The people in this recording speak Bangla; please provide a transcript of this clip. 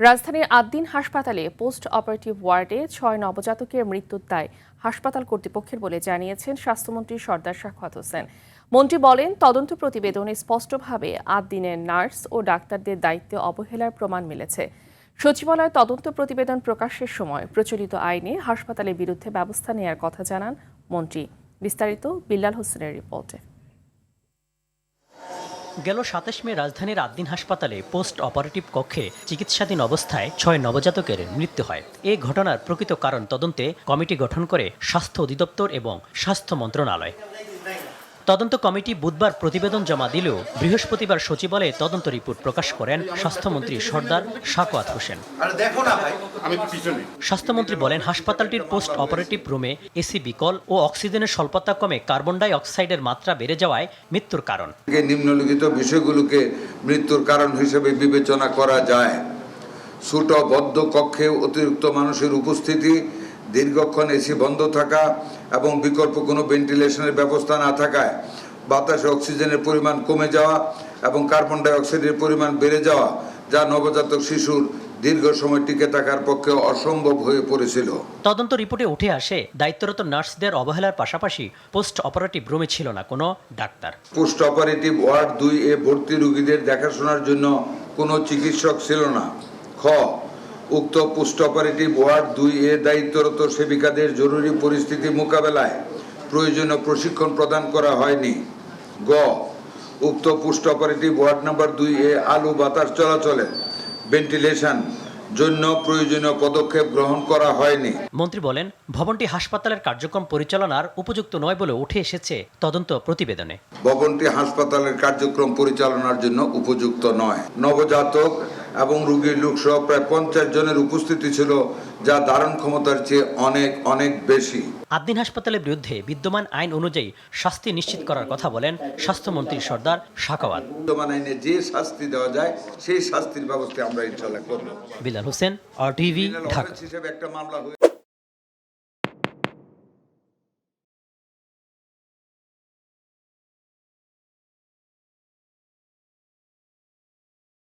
রাজধানীর আদ্দিন হাসপাতালে পোস্ট অপারেটিভ ওয়ার্ডে ৬ নবজাতকের মৃত্যুর দায় হাসপাতাল কর্তৃপক্ষের বলে জানিয়েছেন স্বাস্থ্যমন্ত্রী সরদার সাখাওয়াত হোসেন। মন্ত্রী বলেন, তদন্ত প্রতিবেদনে স্পষ্টভাবে আদ্দিনের নার্স ও ডাক্তারদের দায়িত্বে অবহেলার প্রমাণ মিলেছে। সচিবালয় তদন্ত প্রতিবেদন প্রকাশের সময় প্রচলিত আইনে হাসপাতালের বিরুদ্ধে ব্যবস্থা নেওয়ার কথা জানান মন্ত্রী। বিস্তারিত বিল্লাল হোসেনের রিপোর্টে। গেল ২৭ মে রাজধানীর আদ্দিন হাসপাতালে পোস্ট অপারেটিভ কক্ষে চিকিৎসাধীন অবস্থায় ৬ নবজাতকের মৃত্যু হয়। এই ঘটনার প্রকৃত কারণ তদন্তে কমিটি গঠন করে স্বাস্থ্য অধিদপ্তর এবং স্বাস্থ্য মন্ত্রণালয়। তদন্ত কমিটি বুধবার প্রতিবেদন জমা দিলেও বৃহস্পতিবার সচিবালয়ে তদন্ত রিপোর্ট প্রকাশ করেন স্বাস্থ্যমন্ত্রী সরদার সাখাওয়াত হোসেন। স্বাস্থ্যমন্ত্রী বলেন, হাসপাতালটির পোস্ট অপারেটিভ রুমে এসি বিকল ও অক্সিজেনের স্বল্পতা কমে কার্বন ডাই অক্সাইডের মাত্রা বেড়ে যাওয়ায় মৃত্যুর কারণ। নিম্নলিখিত বিষয়গুলোকে মৃত্যুর কারণ হিসেবে বিবেচনা করা যায়। ছোট বদ্ধ কক্ষে অতিরিক্ত মানুষের উপস্থিতি, দীর্ঘক্ষণ এসি বন্ধ থাকা এবং বিকল্প কোনো ভেন্টিলেশনের ব্যবস্থা না থাকায় বাতাসে অক্সিজেনের পরিমাণ কমে যাওয়া এবং কার্বন ডাই অক্সাইডের পরিমাণ বেড়ে যাওয়া, যা নবজাতক শিশুর দীর্ঘ সময় টিকে থাকার পক্ষে অসম্ভব হয়ে পড়েছিল। তদন্ত রিপোর্টে উঠে আসে, দায়িত্বরত নার্সদের অবহেলার পাশাপাশি পোস্ট অপারেটিভ রুমে ছিল না কোনো ডাক্তার। পোস্ট অপারেটিভ ওয়ার্ড 2-এ ভর্তি রোগীদের দেখাশোনার জন্য কোনো চিকিৎসক ছিল না। খ, উক্ত পোস্ট অপারেটিভ ওয়ার্ড 2-এ দায়িত্বরত সেবিকাদের জরুরি পরিস্থিতি মোকাবেলায় প্রয়োজনীয় প্রশিক্ষণ প্রদান করা হয়নি। গ, উক্ত পোস্ট অপারেটিভ ওয়ার্ড নাম্বার 2-এ আলো বাতাস চলাচলে ভেন্টিলেশন জন্য প্রয়োজনীয় পদক্ষেপ গ্রহণ করা হয়নি। মন্ত্রী বলেন, ভবনটি হাসপাতালের কার্যক্রম পরিচালনার উপযুক্ত নয় বলে উঠে এসেছে তদন্ত প্রতিবেদনে। ভবনটি হাসপাতালের কার্যক্রম পরিচালনার জন্য উপযুক্ত নয়। নবজাতক এবং রোগীর লোকসহ প্রায় 50 জনের উপস্থিতি ছিল, যা ধারণ ক্ষমতার চেয়ে অনেক বেশি। আদ্দিন হাসপাতালের বিরুদ্ধে বিদ্যমান আইন অনুযায়ী শাস্তি নিশ্চিত করার কথা বলেন স্বাস্থ্যমন্ত্রী সরদার সাখাওয়াত। বিদ্যমান আইনে যে শাস্তি দেওয়া যায় সেই শাস্তির ব্যবস্থা আমরা ইনশাআল্লাহ করব। বিল্লাল হোসেন, RTV, ঢাকা। হিসেবে একটা মামলা